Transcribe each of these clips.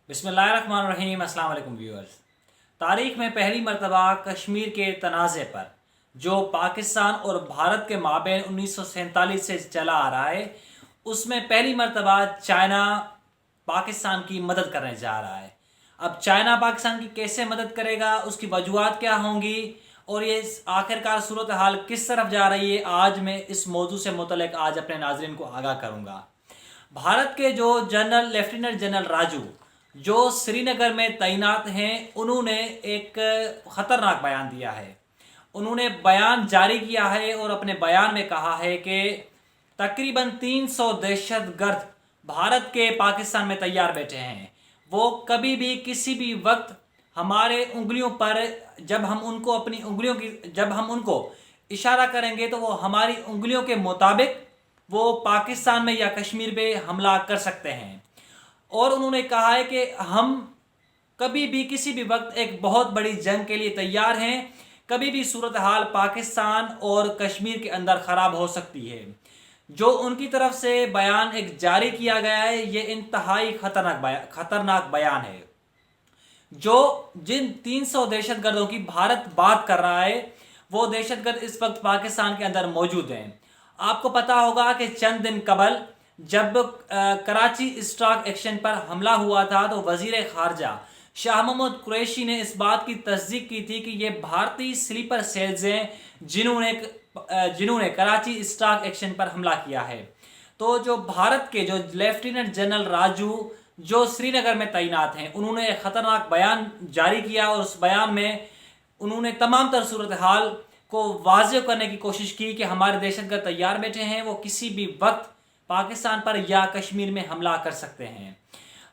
बिस्मिल्लाहिर्रहमानिर्रहीम। अस्सलाम वालेकुम व्यूअर्स। तारीख में पहली मरतबा कश्मीर के तनाज़े पर जो पाकिस्तान और भारत के माबैन 1947 से चला आ रहा है, उसमें पहली मरतबा चाइना पाकिस्तान की मदद करने जा रहा है। अब चाइना पाकिस्तान की कैसे मदद करेगा, उसकी वजूहात क्या होंगी और ये आखिरकार सूरत हाल किस तरफ जा रही है, आज मैं इस मौजू से मुतल्लिक़ आज अपने नाज़रीन को आगाह करूँगा। भारत के जो लेफ्टिनेंट जनरल राजू जो श्रीनगर में तैनात हैं, उन्होंने एक ख़तरनाक बयान दिया है। उन्होंने बयान जारी किया है और अपने बयान में कहा है कि तकरीबन 300 दहशतगर्द भारत के पाकिस्तान में तैयार बैठे हैं। वो कभी भी किसी भी वक्त हमारे उंगलियों पर जब हम उनको इशारा करेंगे तो वो हमारी उंगलियों के मुताबिक वो पाकिस्तान में या कश्मीर पे हमला कर सकते हैं। और उन्होंने कहा है कि हम कभी भी किसी भी वक्त एक बहुत बड़ी जंग के लिए तैयार हैं। कभी भी सूरत हाल पाकिस्तान और कश्मीर के अंदर ख़राब हो सकती है। जो उनकी तरफ से बयान एक जारी किया गया है, ये इंतहाई खतरनाक बयान है। जो जिन 300 दहशतगर्दों की भारत बात कर रहा है, वो दहशतगर्द इस वक्त पाकिस्तान के अंदर मौजूद हैं। आपको पता होगा कि चंद दिन कबल जब कराची स्टॉक एक्सचेंज पर हमला हुआ था तो वजीर खारजा शाह महमूद कुरैशी ने इस बात की तस्दीक की थी कि ये भारतीय स्लीपर सेल्स हैं जिन्होंने कराची स्टॉक एक्सचेंज पर हमला किया है। तो जो भारत के जो लेफ्टिनेंट जनरल राजू जो श्रीनगर में तैनात हैं, उन्होंने एक ख़तरनाक बयान जारी किया और उस बयान में उन्होंने तमाम तर सूरत हाल को वाज़ेह करने की कोशिश की कि हमारे दहशतगर्द तैयार बैठे हैं, वो किसी भी वक्त पाकिस्तान पर या कश्मीर में हमला कर सकते हैं।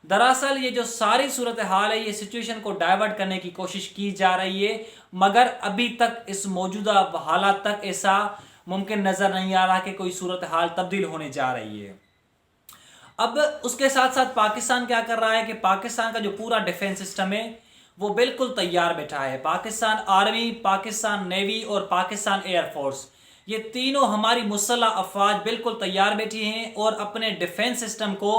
दरअसल ये जो सारी सूरत हाल है, ये सिचुएशन को डाइवर्ट करने की कोशिश की जा रही है, मगर अभी तक इस मौजूदा हालात तक ऐसा मुमकिन नज़र नहीं आ रहा कि कोई सूरत हाल तब्दील होने जा रही है। अब उसके साथ साथ पाकिस्तान क्या कर रहा है कि पाकिस्तान का जो पूरा डिफेंस सिस्टम है वो बिल्कुल तैयार बैठा है। पाकिस्तान आर्मी, पाकिस्तान नेवी और पाकिस्तान एयरफोर्स, ये तीनों हमारी मुसल्लह अफवाज बिल्कुल तैयार बैठी हैं और अपने डिफेंस सिस्टम को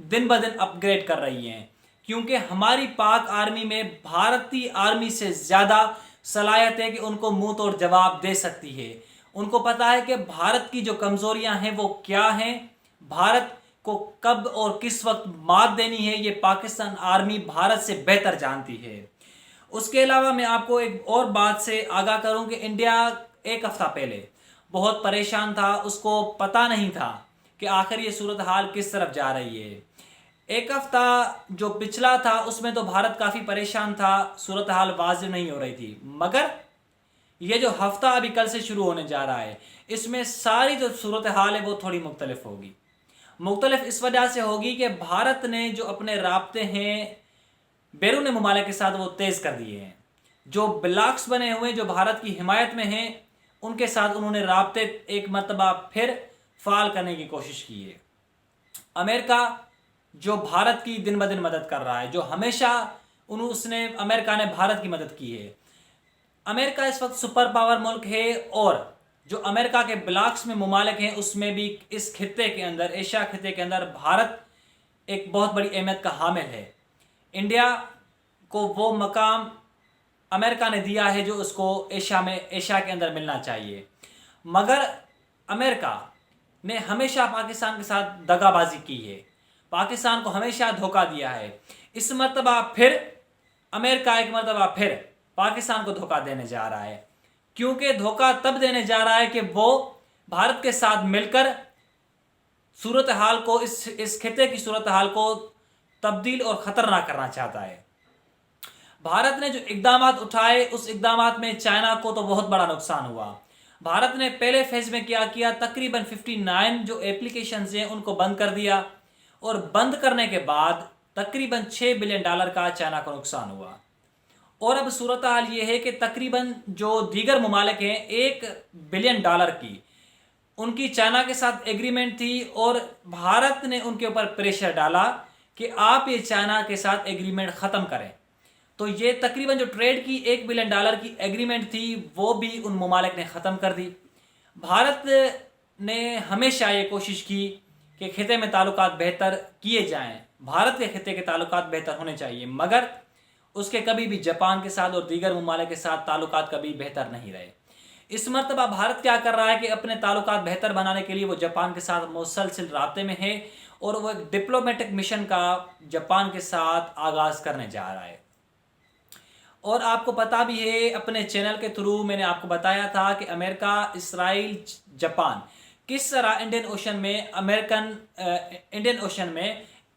दिन ब दिन अपग्रेड कर रही हैं, क्योंकि हमारी पाक आर्मी में भारतीय आर्मी से ज़्यादा सलाहियत है कि उनको मुंह तोड़ जवाब दे सकती है। उनको पता है कि भारत की जो कमज़ोरियां हैं वो क्या हैं, भारत को कब और किस वक्त मात देनी है, ये पाकिस्तान आर्मी भारत से बेहतर जानती है। उसके अलावा मैं आपको एक और बात से आगाह करूं कि इंडिया एक हफ्ता पहले बहुत परेशान था। उसको पता नहीं था कि आखिर ये सूरत हाल किस तरफ जा रही है। एक हफ्ता जो पिछला था उसमें तो भारत काफ़ी परेशान था, सूरत हाल वाज़ेह नहीं हो रही थी, मगर ये जो हफ्ता अभी कल से शुरू होने जा रहा है, इसमें सारी जो सूरत हाल है वो थोड़ी मुख्तलिफ होगी। मुख्तलिफ इस वजह से होगी कि भारत ने जो अपने राब्ते हैं बैरून मुमालिक के साथ वो तेज़ कर दिए हैं। जो ब्लॉक्स बने हुए जो भारत की हिमायत में हैं, उनके साथ उन्होंने राब्ते एक मरतबा फिर फ़ाल करने की कोशिश की है। अमेरिका जो भारत की दिन ब दिन मदद कर रहा है, जो हमेशा अमेरिका ने भारत की मदद की है। अमेरिका इस वक्त सुपर पावर मुल्क है और जो अमेरिका के ब्लॉक्स में मुमालिक हैं उसमें भी इस खित्ते के अंदर, एशिया खित्ते के अंदर भारत एक बहुत बड़ी अहमियत का हामिल है। इंडिया को वो मकाम अमेरिका ने दिया है जो उसको एशिया के अंदर मिलना चाहिए, मगर अमेरिका ने हमेशा पाकिस्तान के साथ दगाबाजी की है, पाकिस्तान को हमेशा धोखा दिया है। इस मरतबा फिर अमेरिका एक मरतबा फिर पाकिस्तान को धोखा देने जा रहा है, क्योंकि धोखा तब देने जा रहा है कि वो भारत के साथ मिलकर सूरत हाल को इस खित्ते की सूरत हाल को तब्दील और ख़तरनाक करना चाहता है। भारत ने जो इक़दाम उठाए उस इक़दाम में चाइना को तो बहुत बड़ा नुकसान हुआ। भारत ने पहले फेज़ में क्या किया, तकरीबन 59 जो एप्लीकेशंस हैं उनको बंद कर दिया और बंद करने के बाद तकरीबन $6 बिलियन का चाइना को नुकसान हुआ। और अब सूरत हाल ये है कि तकरीबन जो दीगर ममालिक हैं $1 बिलियन की उनकी चाइना के साथ एग्रीमेंट थी और भारत ने उनके ऊपर प्रेशर डाला कि आप ये चाइना के साथ एग्रीमेंट ख़त्म करें। तो ये तकरीबन जो ट्रेड की $1 बिलियन की एग्रीमेंट थी वो भी उन ममालिक ने ख़त्म कर दी। भारत ने हमेशा ये कोशिश की कि खिते में ताल्लुकात बेहतर किए जाएं, بھارت کے خطے کے تعلقات بہتر ہونے چاہیے، مگر اس کے کبھی بھی جاپان کے ساتھ اور دیگر ممالک کے ساتھ تعلقات کبھی بہتر نہیں رہے۔ اس مرتبہ بھارت کیا کر رہا ہے کہ اپنے تعلقات بہتر بنانے کے لیے وہ جاپان کے ساتھ مسلسل رابطے میں ہے، اور وہ ایک ڈپلومیٹک مشن کا جاپان کے ساتھ آغاز کرنے جا رہا ہے۔ اور آپ کو پتہ بھی ہے، اپنے چینل کے تھرو میں نے آپ کو بتایا تھا کہ امریکہ، اسرائیل، جاپان کس طرح انڈین اوشن میں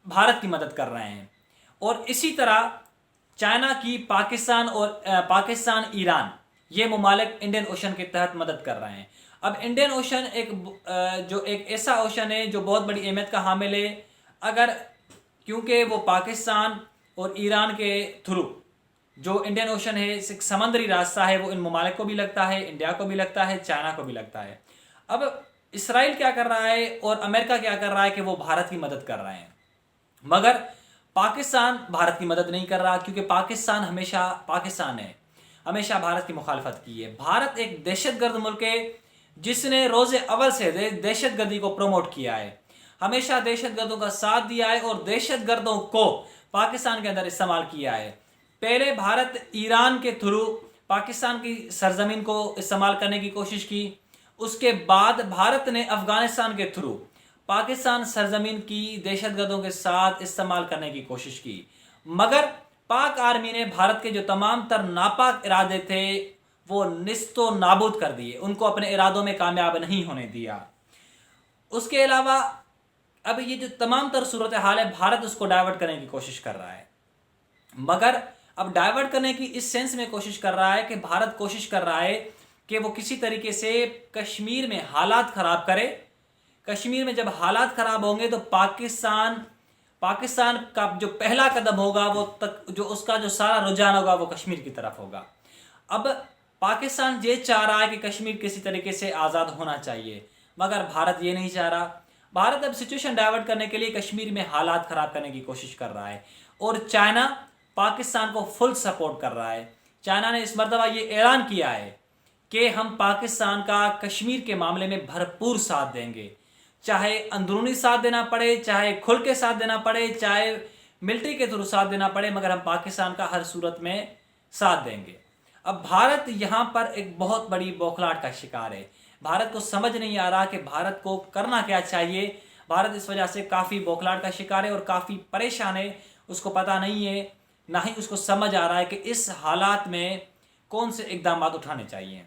بھارت کی مدد کر رہے ہیں، اور اسی طرح چائنا کی پاکستان، ایران، یہ ممالک انڈین اوشن کے تحت مدد کر رہے ہیں۔ اب انڈین اوشن ایک ایسا اوشن ہے جو بہت بڑی اہمیت کا حامل ہے، کیونکہ وہ پاکستان اور ایران کے تھرو جو انڈین اوشن ہے، ایک سمندری راستہ ہے، وہ ان ممالک کو بھی لگتا ہے، انڈیا کو بھی لگتا ہے، چائنا کو بھی لگتا ہے۔ اب اسرائیل کیا کر رہا ہے اور امریکہ کیا کر رہا ہے کہ وہ بھارت کی مدد کر رہے ہیں، مگر پاکستان بھارت کی مدد نہیں کر رہا، کیونکہ پاکستان نے ہمیشہ بھارت کی مخالفت کی ہے۔ بھارت ایک دہشت گرد ملک ہے جس نے روز اول سے دہشت گردی کو پروموٹ کیا ہے، ہمیشہ دہشت گردوں کا ساتھ دیا ہے اور دہشت گردوں کو پاکستان کے اندر استعمال کیا ہے۔ پہلے بھارت ایران کے تھرو پاکستان کی سرزمین کو استعمال کرنے کی کوشش کی، اس کے بعد بھارت نے افغانستان کے تھرو پاکستان سرزمین کی دہشت گردوں کے ساتھ استعمال کرنے کی کوشش کی، مگر پاک آرمی نے بھارت کے جو تمام تر ناپاک ارادے تھے وہ نیست و نابود کر دیے، ان کو اپنے ارادوں میں کامیاب نہیں ہونے دیا۔ اس کے علاوہ اب یہ جو تمام تر صورتحال ہے، بھارت اس کو ڈائیورٹ کرنے کی کوشش کر رہا ہے، مگر اب ڈائیورٹ کرنے کی اس سینس میں کوشش کر رہا ہے کہ بھارت کوشش کر رہا ہے کہ وہ کسی طریقے سے کشمیر میں حالات خراب کرے۔ کشمیر میں جب حالات خراب ہوں گے تو پاکستان کا جو پہلا قدم ہوگا اس کا جو سارا رجحان ہوگا وہ کشمیر کی طرف ہوگا۔ اب پاکستان یہ چاہ رہا ہے کہ کشمیر کسی طریقے سے آزاد ہونا چاہیے، مگر بھارت یہ نہیں چاہ رہا۔ بھارت اب سچویشن ڈائیورٹ کرنے کے لیے کشمیر میں حالات خراب کرنے کی کوشش کر رہا ہے، اور چائنا پاکستان کو فل سپورٹ کر رہا ہے۔ چائنا نے اس مرتبہ یہ اعلان کیا ہے کہ ہم پاکستان کا کشمیر کے معاملے میں بھرپور ساتھ دیں گے، چاہے اندرونی ساتھ دینا پڑے، چاہے کھل کے ساتھ دینا پڑے، چاہے ملٹری کے تھرو ساتھ دینا پڑے، مگر ہم پاکستان کا ہر صورت میں ساتھ دیں گے۔ اب بھارت یہاں پر ایک بہت بڑی بوکھلاہٹ کا شکار ہے۔ بھارت کو سمجھ نہیں آ رہا کہ بھارت کو کرنا کیا چاہیے۔ بھارت اس وجہ سے کافی بوکھلاہٹ کا شکار ہے اور کافی پریشان ہے، اس کو پتہ نہیں ہے، نہ ہی اس کو سمجھ آ رہا ہے کہ اس حالات میں کون سے اقدامات اٹھانے چاہیے۔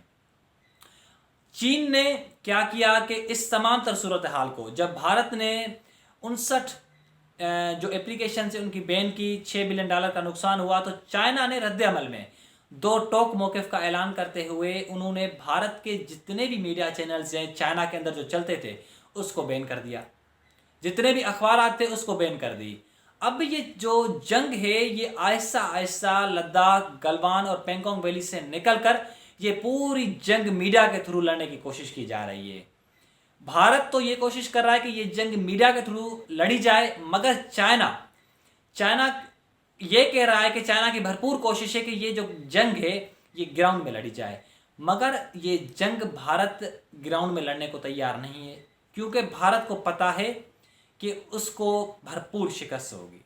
چین نے کیا کیا کہ اس تمام تر صورتحال کو جب بھارت نے 59 جو اپلیکیشن سے ان کی بین کی، $6 بلین کا نقصان ہوا، تو چائنا نے رد عمل میں 2 ٹوک موقف کا اعلان کرتے ہوئے انہوں نے بھارت کے جتنے بھی میڈیا چینلز ہیں چائنا کے اندر جو چلتے تھے اس کو بین کر دیا، جتنے بھی اخبارات تھے اس کو بین کر دی۔ اب یہ جو جنگ ہے یہ آہستہ آہستہ لداخ، گلوان اور پینگونگ ویلی سے نکل کر یہ پوری جنگ میڈیا کے تھرو لڑنے کی کوشش کی جا رہی ہے۔ بھارت تو یہ کوشش کر رہا ہے کہ یہ جنگ میڈیا کے تھرو لڑی جائے، مگر چائنا یہ کہہ رہا ہے کہ چائنا کی بھرپور کوشش ہے کہ یہ جو جنگ ہے یہ گراؤنڈ میں لڑی جائے، مگر یہ جنگ بھارت گراؤنڈ میں لڑنے کو تیار نہیں ہے، کیونکہ بھارت کو پتہ ہے کہ اس کو بھرپور شکست ہوگی۔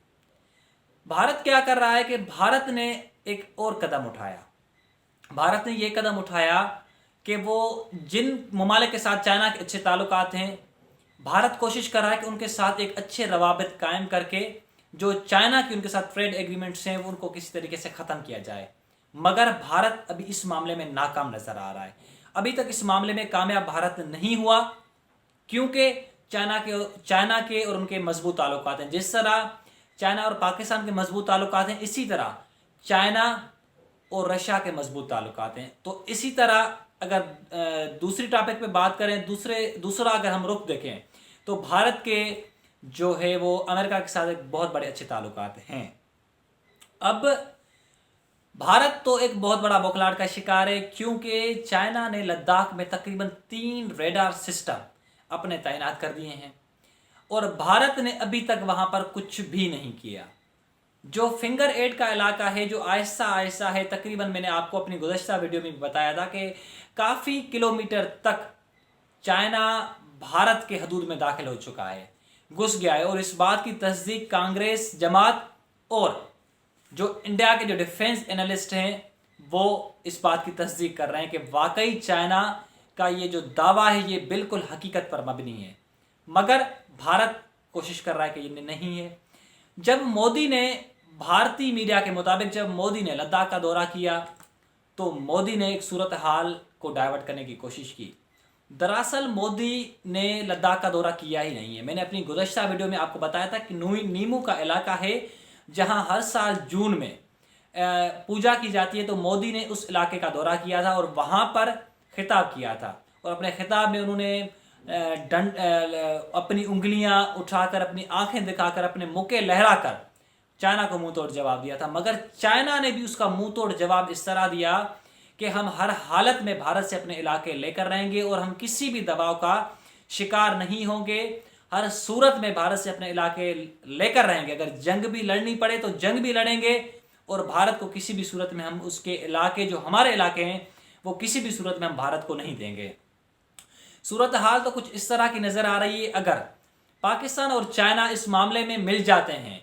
بھارت کیا کر رہا ہے کہ بھارت نے ایک اور قدم اٹھایا۔ بھارت نے یہ قدم اٹھایا کہ وہ جن ممالک کے ساتھ چائنا کے اچھے تعلقات ہیں، بھارت کوشش کر رہا ہے کہ ان کے ساتھ ایک اچھے روابط قائم کر کے جو چائنا کی ان کے ساتھ ٹریڈ ایگریمنٹس ہیں ان کو کسی طریقے سے ختم کیا جائے، مگر بھارت ابھی اس معاملے میں ناکام نظر آ رہا ہے۔ ابھی تک اس معاملے میں کامیاب بھارت نہیں ہوا، کیونکہ چائنا کے اور ان کے مضبوط تعلقات ہیں۔ جس طرح چائنا اور پاکستان کے مضبوط تعلقات ہیں، اسی طرح چائنا اور رشیا کے مضبوط تعلقات ہیں۔ تو اسی طرح اگر دوسری ٹاپک پہ بات کریں، دوسرا اگر ہم رخ دیکھیں تو بھارت کے جو ہے وہ امریکہ کے ساتھ ایک بہت بڑے اچھے تعلقات ہیں۔ اب بھارت تو ایک بہت بڑا بوکھلاہٹ کا شکار ہے، کیونکہ چائنا نے لداخ میں تقریباً 3 ریڈار سسٹم اپنے تعینات کر دیے ہیں، اور بھارت نے ابھی تک وہاں پر کچھ بھی نہیں کیا۔ جو فنگر 8 کا علاقہ ہے جو آہستہ آہستہ ہے، تقریباً میں نے آپ کو اپنی گزشتہ ویڈیو میں بتایا تھا کہ کافی کلومیٹر تک چائنا بھارت کے حدود میں داخل ہو چکا ہے۔ घुस गया है, और इस बात की तस्दीक कांग्रेस जमात और जो इंडिया के जो डिफेंस एनालिस्ट हैं वो इस बात की तस्दीक कर रहे हैं कि वाकई चाइना का ये जो दावा है ये बिल्कुल हकीकत पर मबनी है, मगर भारत कोशिश कर रहा है कि ये नहीं है। जब मोदी ने, भारतीय मीडिया के मुताबिक जब मोदी ने लद्दाख का दौरा किया तो मोदी ने एक सूरत हाल को डाइवर्ट करने की कोशिश की। दरअसल मोदी ने लद्दाख का दौरा किया ही नहीं है। मैंने अपनी गुज़श्ता वीडियो में आपको बताया था कि नीमू का इलाका है जहां हर साल जून में पूजा की जाती है, तो मोदी ने उस इलाके का दौरा किया था और वहां पर खिताब किया था, और अपने खिताब में उन्होंने अपनी उंगलियां उठाकर, अपनी आंखें दिखाकर, अपने मुक्के लहराकर चाइना को मुंह तोड़ जवाब दिया था। मगर चाइना ने भी उसका मुंह तोड़ जवाब इस तरह दिया कि हम हर हालत में भारत से अपने इलाके लेकर रहेंगे और हम किसी भी दबाव का शिकार नहीं होंगे, हर सूरत में भारत से अपने इलाके लेकर रहेंगे। अगर जंग भी लड़नी पड़े तो जंग भी लड़ेंगे, और भारत को किसी भी सूरत में हम उसके इलाके, जो हमारे इलाके हैं, वो किसी भी सूरत में हम भारत को नहीं देंगे। सूरत हाल तो कुछ इस तरह की नज़र आ रही है। अगर पाकिस्तान और चाइना इस मामले में मिल जाते हैं,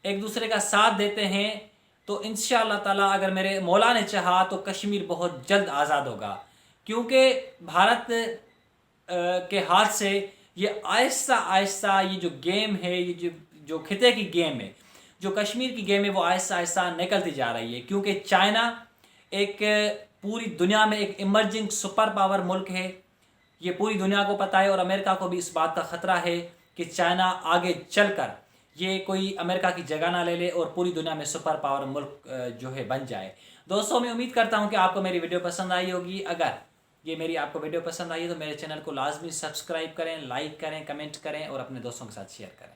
एक दूसरे का साथ देते हैं, तो इंशाअल्लाह ताला अगर मेरे मौला ने चाहा तो कश्मीर बहुत जल्द आज़ाद होगा, क्योंकि भारत के हाथ से ये आहिस्ता आहिस्ता ये जो गेम है, ये जो खिते की गेम है, जो कश्मीर की गेम है, वो आहिस्ता आहिस्ता निकलती जा रही है। क्योंकि चाइना एक पूरी दुनिया में एक इमर्जिंग सुपर पावर मुल्क है, ये पूरी दुनिया को पता है, और अमेरिका को भी इस बात का ख़तरा है कि चाइना आगे चलकर ये कोई अमेरिका की जगह ना ले ले और पूरी दुनिया में सुपर पावर मुल्क जो है बन जाए। दोस्तों, मैं उम्मीद करता हूँ कि आपको मेरी वीडियो पसंद आई होगी। अगर ये मेरी आपको वीडियो पसंद आई है तो मेरे चैनल को लाजमी सब्सक्राइब करें, लाइक करें, कमेंट करें और अपने दोस्तों के साथ शेयर करें।